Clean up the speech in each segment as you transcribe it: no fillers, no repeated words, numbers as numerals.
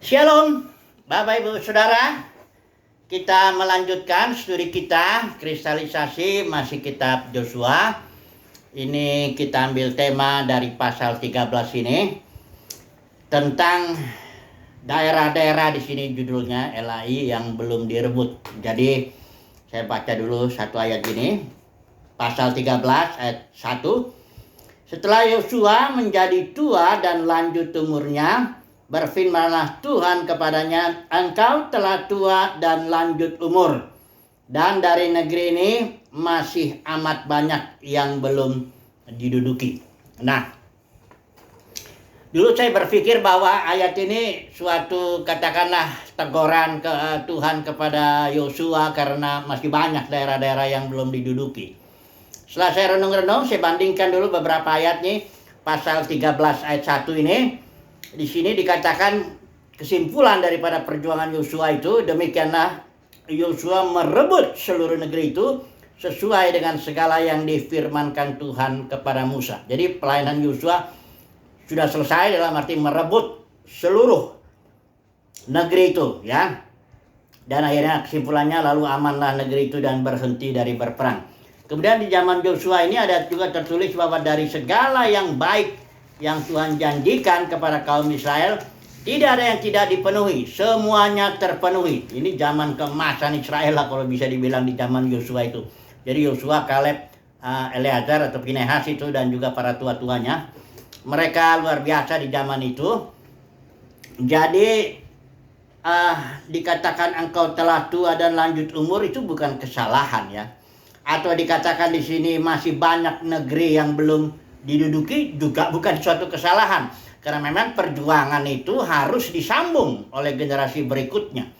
Shalom, Bapak Ibu Saudara. Kita melanjutkan studi kita, kristalisasi masih kitab Yosua. Ini kita ambil tema dari pasal 13 ini tentang daerah-daerah di sini judulnya LAI yang belum direbut. Jadi saya baca dulu satu ayat ini. Pasal 13 ayat 1. Setelah Yosua menjadi tua dan lanjut umurnya, berfirmanlah Tuhan kepadanya, engkau telah tua dan lanjut umur, dan dari negeri ini masih amat banyak yang belum diduduki. Nah, dulu saya berpikir bahwa ayat ini suatu katakanlah teguran ke Tuhan kepada Yosua karena masih banyak daerah-daerah yang belum diduduki. Setelah saya renung-renung, saya bandingkan dulu beberapa ayat nih. Pasal 13 ayat 1 ini, di sini dikatakan kesimpulan daripada perjuangan Yosua itu, demikianlah Yosua merebut seluruh negeri itu sesuai dengan segala yang difirmankan Tuhan kepada Musa. Jadi pelayanan Yosua sudah selesai dalam arti merebut seluruh negeri itu, ya. Dan akhirnya kesimpulannya, lalu amanlah negeri itu dan berhenti dari berperang. Kemudian di zaman Yosua ini ada juga tertulis bahwa dari segala yang baik yang Tuhan janjikan kepada kaum Israel, tidak ada yang tidak dipenuhi, semuanya terpenuhi. Ini zaman keemasan Israel lah kalau bisa dibilang di zaman Yosua itu. Jadi Yosua, Kaleb, Eleazar atau Pinehas itu dan juga para tua-tuanya, mereka luar biasa di zaman itu. Jadi dikatakan engkau telah tua dan lanjut umur itu bukan kesalahan, ya. Atau dikatakan di sini masih banyak negeri yang belum diduduki juga bukan suatu kesalahan, karena memang perjuangan itu harus disambung oleh generasi berikutnya.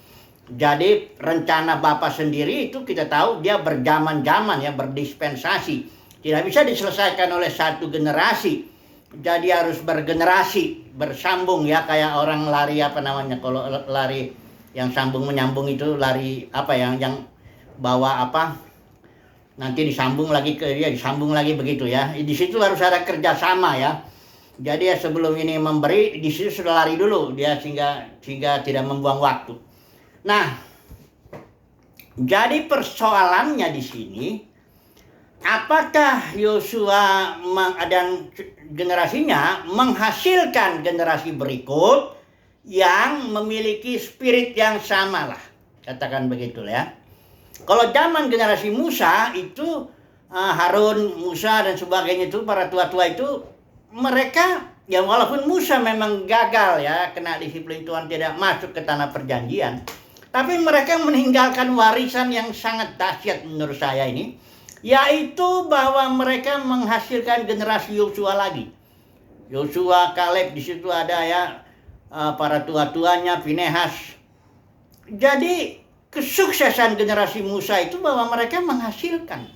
Jadi rencana Bapa sendiri itu kita tahu dia berjaman-jaman, ya, berdispensasi, tidak bisa diselesaikan oleh satu generasi. Jadi harus bergenerasi, bersambung, ya, kayak orang lari apa namanya, kalau lari yang sambung menyambung itu lari apa yang bawa apa, nanti disambung lagi ke dia, disambung lagi begitu, ya. Di situ harus ada kerjasama, ya. Jadi ya sebelum ini memberi, di situ sudah lari dulu dia sehingga tidak membuang waktu. Nah, jadi persoalannya di sini, apakah Yosua dan generasinya menghasilkan generasi berikut yang memiliki spirit yang sama lah, katakan begitu, ya. Kalau zaman generasi Musa itu Harun, Musa dan sebagainya itu, para tua-tua itu, mereka ya walaupun Musa memang gagal, ya, kena disiplin Tuhan, tidak masuk ke tanah perjanjian, tapi mereka meninggalkan warisan yang sangat dahsyat menurut saya ini, yaitu bahwa mereka menghasilkan generasi Yosua lagi. Yosua, Kaleb, di situ ada, ya, para tua-tuanya, Pinehas. Jadi kesuksesan generasi Musa itu bahwa mereka menghasilkan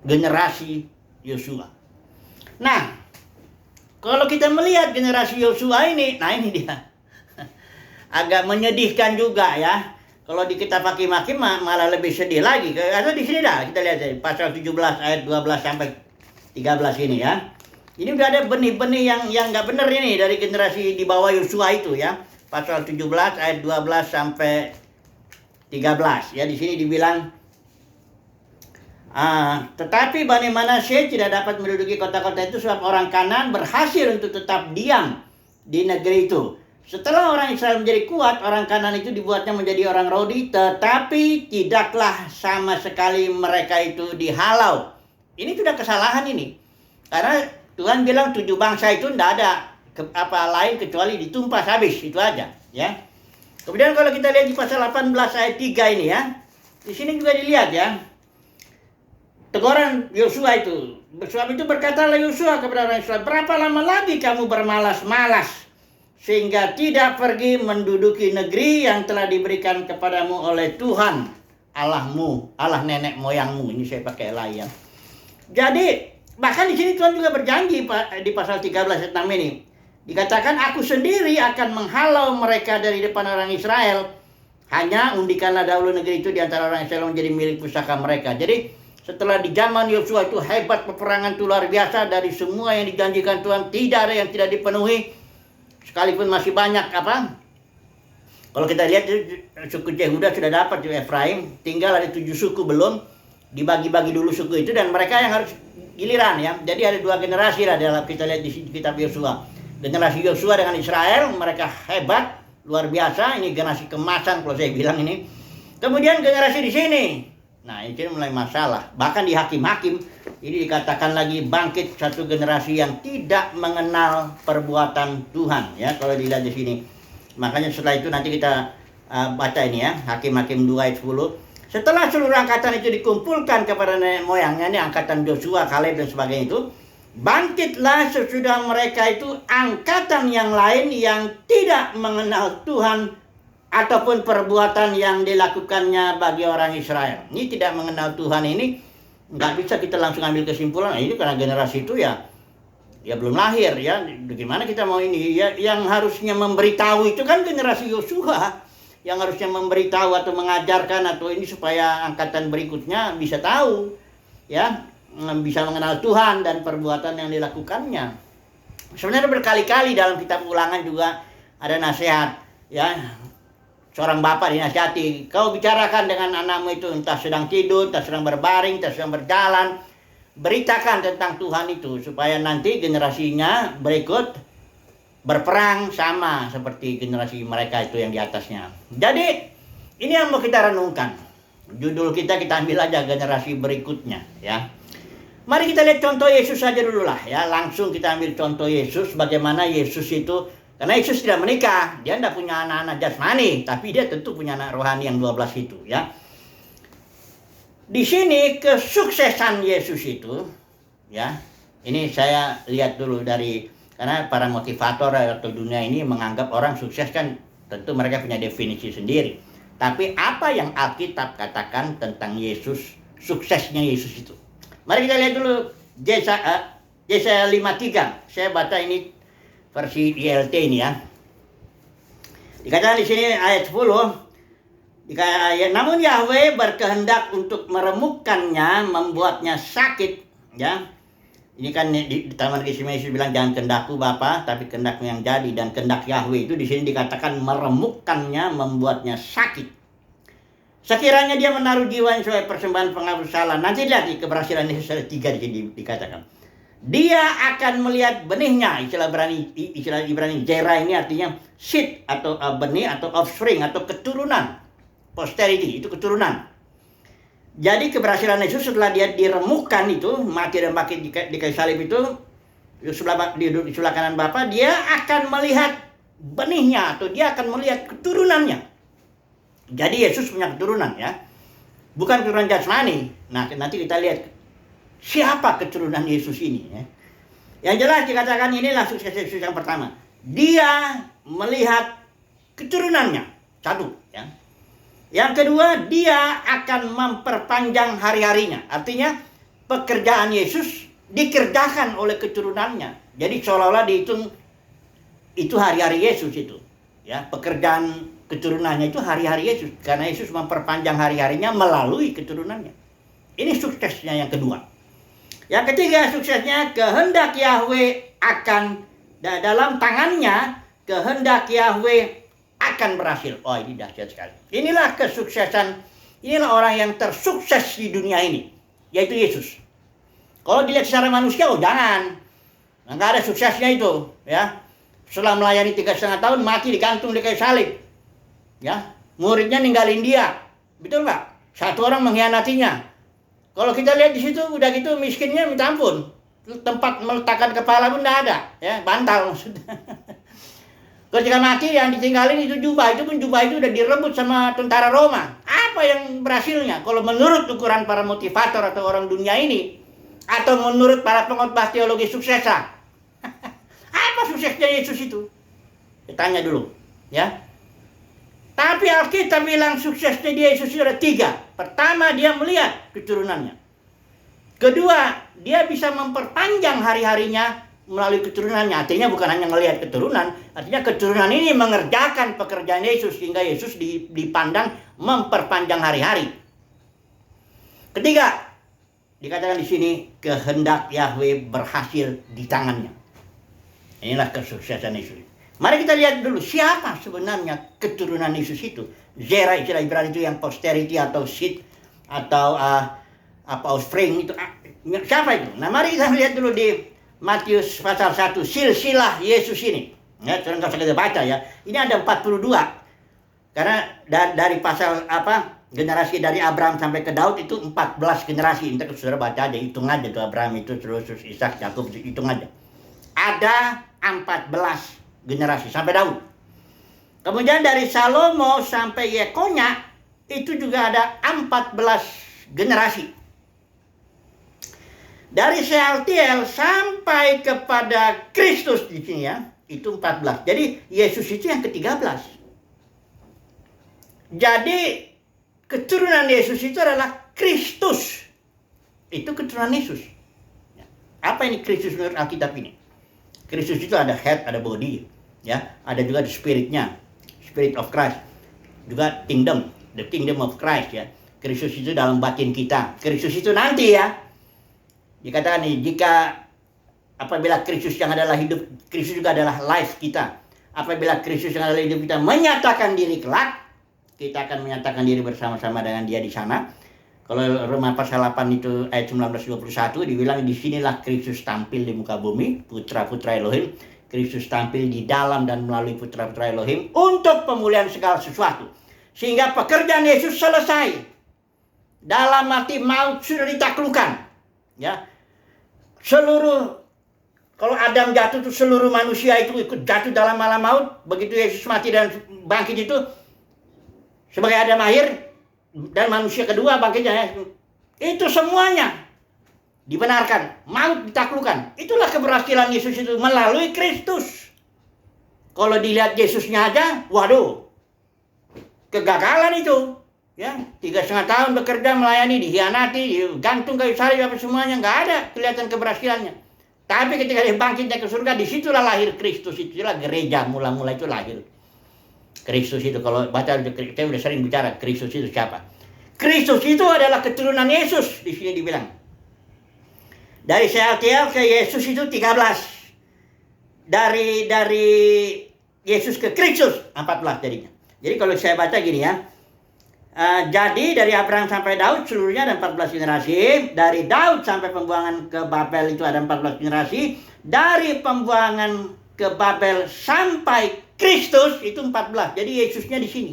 generasi Yosua. Nah, kalau kita melihat generasi Yosua ini, nah ini dia. Agak menyedihkan juga, ya. Kalau di kitab Hakim-Hakim malah lebih sedih lagi. Atau di sini dah kita lihat dari pasal 17 ayat 12 sampai 13 ini, ya. Ini udah ada benih-benih yang nggak benar ini dari generasi di bawah Yosua itu, ya. Pasal 17 ayat 12 sampai 13, ya, di sini dibilang tetapi Bani Manasye tidak dapat menduduki kota-kota itu sebab orang Kanaan berhasil untuk tetap diam di negeri itu. Setelah orang Israel menjadi kuat, orang Kanaan itu dibuatnya menjadi orang Rodi, tetapi tidaklah sama sekali mereka itu dihalau. Ini sudah kesalahan ini, karena Tuhan bilang 7 bangsa itu tidak ada apa lain kecuali ditumpas habis, itu aja, ya. Kemudian kalau kita lihat di pasal 18 ayat 3 ini, ya. Di sini juga dilihat, ya. Teguran Yosua itu. Sebab itu berkatalah Yosua kepada orang Israel, berapa lama lagi kamu bermalas-malas sehingga tidak pergi menduduki negeri yang telah diberikan kepadamu oleh Tuhan Allahmu, Allah nenek moyangmu. Ini saya pakai layan. Jadi bahkan di sini Tuhan juga berjanji di pasal 13 ayat 6 ini. Dikatakan, aku sendiri akan menghalau mereka dari depan orang Israel. Hanya undikanlah dahulu negeri itu di antara orang Israel menjadi milik pusaka mereka. Jadi setelah di zaman Yosua itu hebat peperangan itu luar biasa. Dari semua yang dijanjikan Tuhan tidak ada yang tidak dipenuhi. Sekalipun masih banyak Kalau kita lihat suku Yehuda sudah dapat, Efraim, tinggal ada 7 suku belum, dibagi-bagi dulu suku itu, dan mereka yang harus giliran ya. Jadi ada 2 generasi lah dalam kita lihat di kitab Yosua. Generasi Yosua dengan Israel, mereka hebat, luar biasa. Ini generasi kemasan kalau saya bilang ini. Kemudian generasi di sini, nah ini mulai masalah. Bahkan di Hakim-Hakim ini dikatakan lagi bangkit satu generasi yang tidak mengenal perbuatan Tuhan ya, kalau dilihat di sini. Makanya setelah itu nanti kita baca ini ya, Hakim-Hakim 2 ayat 10. Setelah seluruh angkatan itu dikumpulkan kepada nenek moyangnya, ini angkatan Joshua, Kaleb dan sebagainya itu, bangkitlah sesudah mereka itu angkatan yang lain yang tidak mengenal Tuhan ataupun perbuatan yang dilakukannya bagi orang Israel. Ini tidak mengenal Tuhan ini, nggak bisa kita langsung ambil kesimpulan, ini karena generasi itu ya belum lahir ya. Gimana kita mau ini ya, yang harusnya memberitahu itu kan generasi Yosua, yang harusnya memberitahu atau mengajarkan atau ini supaya angkatan berikutnya bisa tahu ya, bisa mengenal Tuhan dan perbuatan yang dilakukannya. Sebenarnya berkali-kali dalam kitab Ulangan juga ada nasihat ya, seorang bapak dinasihati, kau bicarakan dengan anakmu itu, entah sedang tidur, entah sedang berbaring, entah sedang berjalan, beritakan tentang Tuhan itu supaya nanti generasinya berikut berperang sama seperti generasi mereka itu yang di atasnya. Jadi ini yang mau kita renungkan. Judul kita ambil aja generasi berikutnya ya. Mari kita lihat contoh Yesus saja dulu lah ya. Langsung kita ambil contoh Yesus, bagaimana Yesus itu, karena Yesus tidak menikah, dia tidak punya anak-anak jasmani, tapi dia tentu punya anak rohani yang 12 itu ya. Di sini kesuksesan Yesus itu ya. Ini saya lihat dulu dari, karena para motivator atau dunia ini menganggap orang sukses kan tentu mereka punya definisi sendiri. Tapi apa yang Alkitab katakan tentang Yesus, suksesnya Yesus itu? Mari kita lihat dulu Yesaya 53. Saya baca ini versi ILT ini ya. Dikatakan di sini ayat 10. Namun Yahweh berkehendak untuk meremukkannya, membuatnya sakit ya. Ini kan di Taman Kisima Yesus bilang jangan kehendakku Bapa, tapi kehendakmu yang jadi, dan kehendak Yahweh itu di sini dikatakan meremukkannya, membuatnya sakit. Sekiranya dia menaruh jiwanya sebagai persembahan penghapus salah. Nanti lihat di keberhasilan Yesus ayat 3 di sini dikatakan. Dia akan melihat benihnya, istilah Ibrani zera ini artinya seed atau benih atau offspring atau keturunan. Posterity itu keturunan. Jadi keberhasilan Yesus setelah dia diremukkan itu, mati dan bangkit di kayu salib itu, di sebelah kanan Bapa, dia akan melihat benihnya atau dia akan melihat keturunannya. Jadi Yesus punya keturunan ya, bukan keturunan jasmani. Nah nanti kita lihat siapa keturunan Yesus ini ya. Yang jelas dikatakan inilah sukses Yesus yang pertama. Dia melihat keturunannya, satu ya. Yang kedua, dia akan memperpanjang hari-harinya. Artinya pekerjaan Yesus dikerjakan oleh keturunannya. Jadi seolah-olah dihitung itu hari-hari Yesus itu. Ya, pekerjaan keturunannya itu hari-hari Yesus. Karena Yesus memperpanjang hari-harinya melalui keturunannya. Ini suksesnya yang kedua. Yang ketiga suksesnya, kehendak Yahweh akan, dalam tangannya kehendak Yahweh akan berhasil. Oh ini dahsyat sekali. Inilah kesuksesan, inilah orang yang tersukses di dunia ini, yaitu Yesus. Kalau dilihat secara manusia, oh jangan, nggak ada suksesnya itu, ya. Setelah melayani 3,5 tahun mati digantung di kayu salib, ya. Muridnya ninggalin dia, betul nggak? Satu orang mengkhianatinya. Kalau kita lihat di situ, udah gitu miskinnya minta ampun, tempat meletakkan kepala pun nggak ada, ya, bantal maksudnya. Ketika mati yang ditinggalin itu jubah, itu pun jubah itu udah direbut sama tentara Roma. Apa yang berhasilnya? Kalau menurut ukuran para motivator atau orang dunia ini, atau menurut para pengkhotbah teologi suksesa, apa suksesnya Yesus itu? Tanya dulu, ya. Tapi Alkitab bilang suksesnya Yesus itu ada 3. Pertama, dia melihat keturunannya. Kedua, dia bisa memperpanjang hari-harinya melalui keturunannya. Artinya bukan hanya melihat keturunan, artinya keturunan ini mengerjakan pekerjaan Yesus sehingga Yesus dipandang memperpanjang hari-hari. Ketiga, dikatakan di sini kehendak Yahweh berhasil di tangannya. Inilah kesuksesan Yesus. Mari kita lihat dulu siapa sebenarnya keturunan Yesus itu. Zera istilah Ibrani itu yang posterity atau seed atau offspring itu. Siapa itu? Nah mari kita lihat dulu di Matius pasal 1, silsilah Yesus ini. Ya, nggak usah kita baca ya. Ini ada 42. Karena dari pasal generasi dari Abraham sampai ke Daud itu 14 generasi. Nanti saudara baca aja, hitung aja tuh Abraham itu terus Ishak, Yakub, hitung aja. Ada 14 generasi sampai Daud. Kemudian dari Salomo sampai Yekonya itu juga ada 14 generasi. Dari Sealtiel sampai kepada Kristus di sini ya, itu 14. Jadi Yesus itu yang ke-13. Jadi keturunan Yesus itu adalah Kristus. Itu keturunan Yesus. Apa ini Kristus menurut Alkitab ini? Kristus itu ada head, ada body, ya. Ada juga the spiritnya, spirit of Christ. Juga kingdom, the kingdom of Christ ya. Kristus itu dalam batin kita. Kristus itu nanti ya. Dikatakan nih, apabila Kristus yang adalah hidup, Kristus juga adalah life kita. Apabila Kristus yang adalah hidup kita menyatakan diri kelak, kita akan menyatakan diri bersama-sama dengan Dia di sana. Kalau Roma pasal 8 itu ayat 19-21 dibilang di sinilah Kristus tampil di muka bumi, putra-putra Elohim. Kristus tampil di dalam dan melalui putra-putra Elohim untuk pemulihan segala sesuatu. Sehingga pekerjaan Yesus selesai. Dalam arti maut sudah ditaklukkan. Ya. Kalau Adam jatuh itu seluruh manusia itu ikut jatuh dalam alam maut. Begitu Yesus mati dan bangkit itu sebagai Adam akhir dan manusia kedua bangkitnya, itu semuanya dibenarkan, maut ditaklukkan. Itulah keberhasilan Yesus itu melalui Kristus. Kalau dilihat Yesusnya aja, waduh, kegagalan itu. Ya, 3,5 tahun bekerja melayani, dihianati, digantung kayu salib apa semuanya, nggak ada kelihatan keberhasilannya. Tapi ketika dia bangkitnya ke surga, disitulah lahir Kristus, itulah gereja mula-mula itu lahir. Kristus itu kalau baca kita udah sering bicara Kristus itu siapa? Kristus itu adalah keturunan Yesus di sini dibilang. Dari Sealtiel ke Yesus itu 13. Dari Yesus ke Kristus 14 jadinya. Jadi kalau saya baca gini ya. Jadi dari Abraham sampai Daud seluruhnya ada 14 generasi. Dari Daud sampai pembuangan ke Babel itu ada 14 generasi. Dari pembuangan ke Babel sampai Kristus itu 14. Jadi Yesusnya di sini.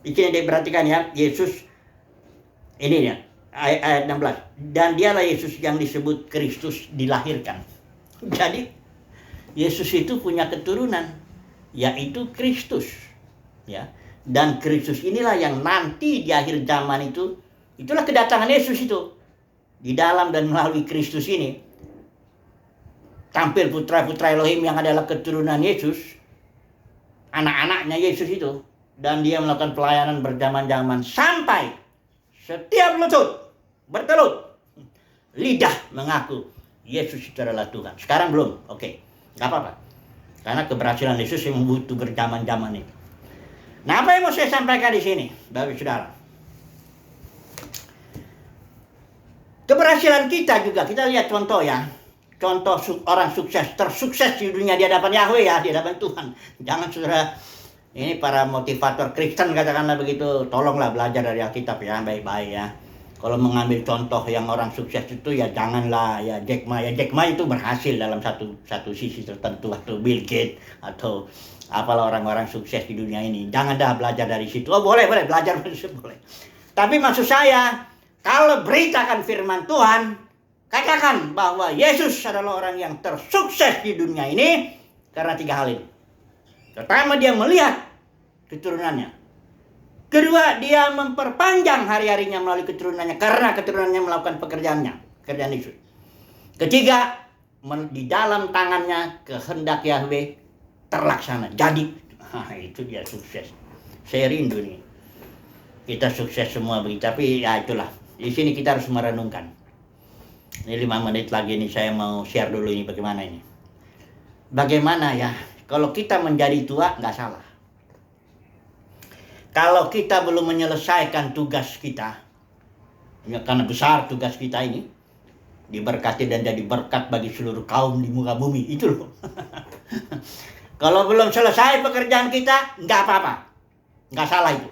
Di sini diperhatikan ya, Yesus ini ya, ayat 16. Dan dialah Yesus yang disebut Kristus dilahirkan. Jadi Yesus itu punya keturunan, yaitu Kristus. Ya. Dan Kristus inilah yang nanti di akhir zaman itu, itulah kedatangan Yesus itu. Di dalam dan melalui Kristus ini, tampil putra-putra Elohim yang adalah keturunan Yesus, anak-anaknya Yesus itu. Dan dia melakukan pelayanan berjaman-jaman sampai setiap lutut bertelut, lidah mengaku Yesus itu adalah Tuhan. Sekarang belum, oke, nggak apa-apa. Karena keberhasilan Yesus yang butuh berjaman-jaman itu. Nah, apa yang mau saya sampaikan di sini, Bapak Saudara? Keberhasilan kita juga, kita lihat contoh ya. Contoh orang sukses, tersukses di dunia di hadapan Yahweh ya, di hadapan Tuhan. Jangan saudara, ini para motivator Kristen katakanlah begitu, tolonglah belajar dari Alkitab ya, baik-baik ya. Kalau mengambil contoh yang orang sukses itu ya janganlah ya Jack Ma. Ya Jack Ma itu berhasil dalam satu sisi tertentu, atau Bill Gates atau apalah orang-orang sukses di dunia ini. Jangan dah belajar dari situ. Oh boleh belajar boleh. Tapi maksud saya, kalau beritakan firman Tuhan, katakan bahwa Yesus adalah orang yang tersukses di dunia ini karena 3 hal ini. Pertama, dia melihat keturunannya. Kedua, dia memperpanjang hari-harinya melalui keturunannya karena keturunannya melakukan pekerjaan Yesus. Ketiga, di dalam tangannya kehendak Yahweh terlaksana, jadi. Itu dia sukses. Saya rindu nih, kita sukses semua begitu. Tapi ya itulah, di sini kita harus merenungkan. Ini 5 menit lagi nih, saya mau share dulu ini bagaimana ini. Bagaimana ya, kalau kita menjadi tua nggak salah. Kalau kita belum menyelesaikan tugas kita, ya karena besar tugas kita ini, diberkati dan jadi berkat bagi seluruh kaum di muka bumi, itu loh. Kalau belum selesai pekerjaan kita, nggak apa-apa. Nggak salah itu.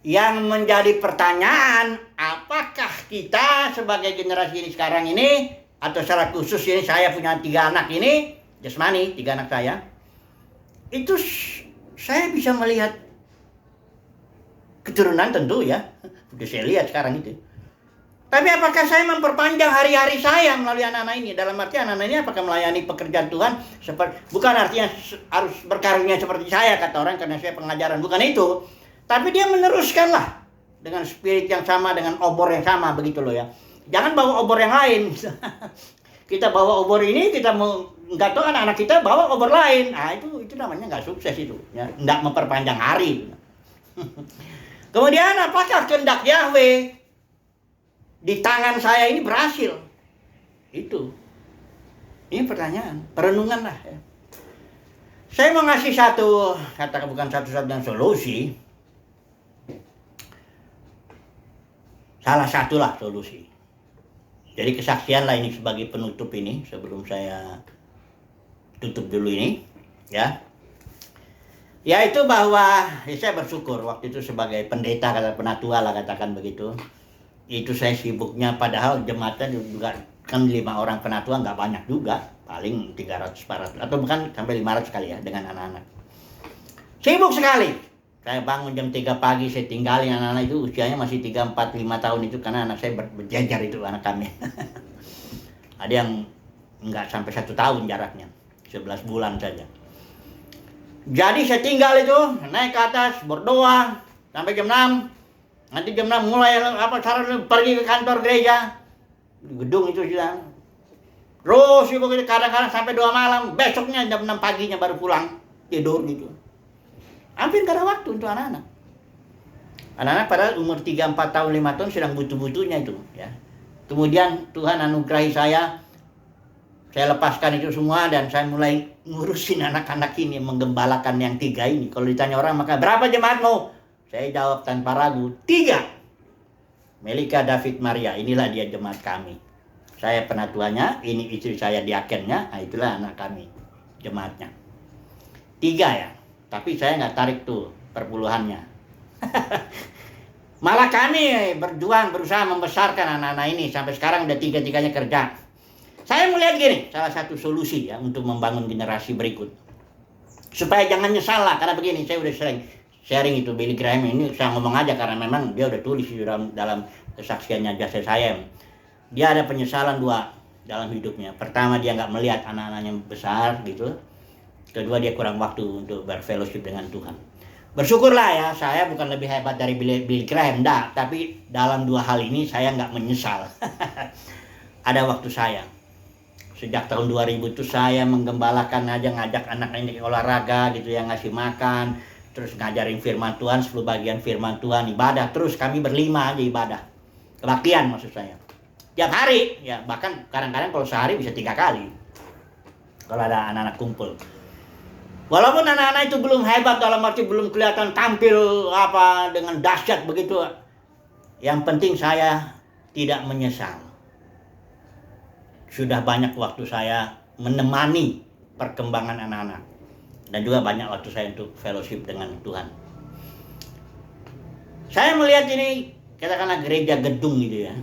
Yang menjadi pertanyaan, apakah kita sebagai generasi ini sekarang ini, atau secara khusus ini saya punya 3 anak ini, jasmani, 3 anak saya, itu saya bisa melihat keturunan tentu ya. Sudah saya lihat sekarang itu. Tapi apakah saya memperpanjang hari-hari saya melalui anak-anak ini? Dalam arti anak-anak ini apakah melayani pekerjaan Tuhan? Bukan artinya harus berkarunia seperti saya, kata orang, karena saya pengajaran. Bukan itu. Tapi dia meneruskanlah dengan spirit yang sama, dengan obor yang sama, begitu loh ya. Jangan bawa obor yang lain. Kita bawa obor ini, kita nggak tahu anak-anak kita bawa obor lain. Nah itu namanya nggak sukses itu. Ya. Nggak memperpanjang hari. Kemudian apakah kehendak Yahweh di tangan saya ini berhasil? Itu. Ini pertanyaan, perenungan lah ya. Saya mau ngasih satu, katakan bukan satu-satunya solusi. Salah satulah solusi. Jadi kesaksian lah ini sebagai penutup ini, sebelum saya tutup dulu ini, ya. Yaitu bahwa saya bersyukur waktu itu sebagai pendeta, kata penatua lah katakan begitu. Itu saya sibuknya, padahal jemaatnya juga kan 5 orang penatua, nggak banyak juga, paling 300-400 atau bukan sampai 500 kali ya dengan anak-anak. Sibuk sekali. Saya bangun jam 3 pagi, saya tinggalin anak-anak itu usianya masih 3, 4, 5 tahun itu, karena anak saya berjejer itu anak kami. Ada yang nggak sampai 1 tahun jaraknya, 11 bulan saja. Jadi saya tinggal itu, naik ke atas, berdoa sampai jam 6. Nanti jam 6 mulai pergi ke kantor gereja, di gedung itu sudah. Terus kadang-kadang sampai 2 malam, besoknya jam 6 paginya baru pulang tidur gitu. Hampir gak ada waktu untuk anak-anak. Anak-anak padahal umur 3, 4 tahun, 5 tahun sedang butuh-butuhnya itu ya. Kemudian Tuhan anugerahi saya lepaskan itu semua dan saya mulai ngurusin anak-anak ini, menggembalakan yang 3 ini. Kalau ditanya orang, maka berapa jemaatmu? Saya jawab tanpa ragu, 3. Melika, David, Maria, inilah dia jemaat kami. Saya penatuanya, ini istri saya diakennya, nah itulah anak kami, jemaatnya. 3 ya. Tapi saya nggak tarik tuh perpuluhannya. Malah kami berjuang, berusaha membesarkan anak-anak ini. Sampai sekarang udah 3-3-nya kerja. Saya melihat gini, salah satu solusi ya untuk membangun generasi berikut. Supaya jangan nyesal lah, karena begini, saya udah sering sharing itu. Billy Graham ini saya ngomong aja, karena memang dia udah tulis dalam kesaksiannya jasa saya. Dia ada penyesalan 2 dalam hidupnya. Pertama, dia nggak melihat anak-anaknya besar gitu. Kedua, dia kurang waktu untuk berfellowship dengan Tuhan. Bersyukurlah ya, saya bukan lebih hebat dari Billy Graham, enggak. Tapi dalam 2 hal ini saya nggak menyesal. Ada waktu saya. Sejak tahun 2000 itu saya menggembalakan aja, ngajak anak ini olahraga gitu ya, ngasih makan. Terus ngajarin firman Tuhan, 10 bagian firman Tuhan, ibadah. Terus kami berlima aja ibadah. Kebaktian maksud saya. Tiap hari, ya bahkan kadang-kadang kalau sehari bisa 3 kali. Kalau ada anak-anak kumpul. Walaupun anak-anak itu belum hebat, dalam arti belum kelihatan tampil dengan dahsyat begitu. Yang penting saya tidak menyesal. Sudah banyak waktu saya menemani perkembangan anak-anak. Dan juga banyak waktu saya untuk fellowship dengan Tuhan. Saya melihat ini, katakanlah gereja gedung gitu ya.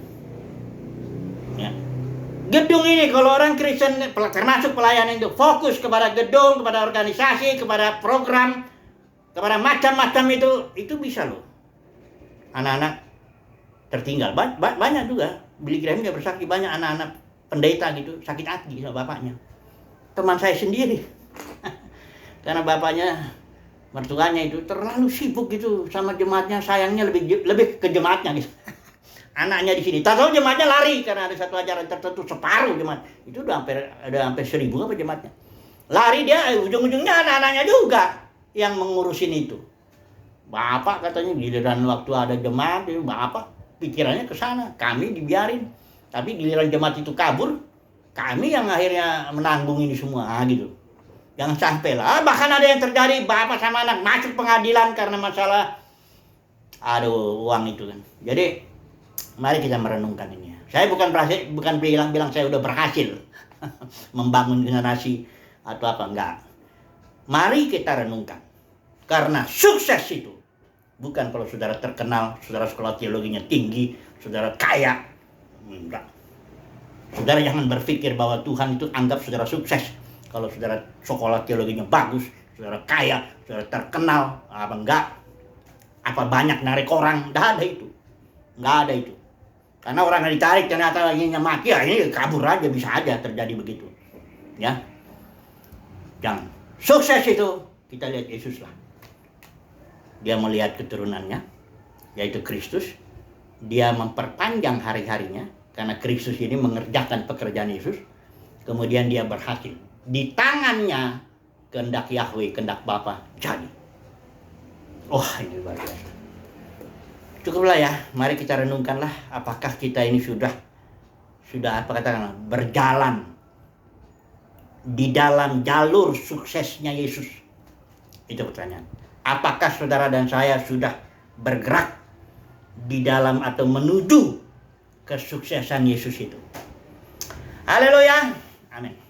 Gedung ini kalau orang Kristen, termasuk pelayanan itu, fokus kepada gedung, kepada organisasi, kepada program, kepada macam-macam itu bisa loh. Anak-anak tertinggal. Banyak juga. Billy Graham dia bersaksi, banyak anak-anak pendeta gitu sakit hati sama bapaknya. Teman saya sendiri. Karena bapaknya, mertuanya itu terlalu sibuk gitu sama jemaatnya, sayangnya lebih ke jemaatnya gitu. Anaknya di sini, tak tahu jemaatnya lari karena ada satu ajaran tertentu, separuh jemaat itu udah hampir 1000 apa jemaatnya. Lari dia, ujung-ujungnya anak-anaknya juga yang mengurusin itu. Bapak katanya giliran waktu ada jemaat, bapak pikirannya ke sana, kami dibiarin. Tapi giliran jemaat itu kabur, kami yang akhirnya menanggung ini semua gitu. Jangan sampai lah, bahkan ada yang terjadi bapak sama anak masuk pengadilan karena masalah uang itu kan. Jadi mari kita merenungkan ini. Saya bukan bilang saya udah berhasil membangun generasi atau apa, enggak. Mari kita renungkan. Karena sukses itu bukan kalau saudara terkenal, saudara sekolah teologinya tinggi, saudara kaya. Enggak. Saudara jangan berpikir bahwa Tuhan itu anggap saudara sukses kalau saudara sekolah teologinya bagus, saudara kaya, saudara terkenal, apa enggak, apa banyak narik orang. Enggak ada itu. Enggak ada itu. Karena orang yang ditarik ternyata lagi nyemaki, ya ini kabur aja, bisa aja terjadi begitu. Ya. Jangan. Sukses itu kita lihat Yesus lah. Dia melihat keturunannya, yaitu Kristus. Dia memperpanjang hari-harinya, karena Kristus ini mengerjakan pekerjaan Yesus. Kemudian dia berhasil. Di tangannya, kehendak Yahweh, kehendak Bapa jadi. Ini luar biasa. Cukuplah ya, mari kita renungkanlah apakah kita ini sudah apa katakanlah, berjalan di dalam jalur suksesnya Yesus. Itu pertanyaan. Apakah saudara dan saya sudah bergerak di dalam atau menuju kesuksesan Yesus itu? Haleluya. Amin.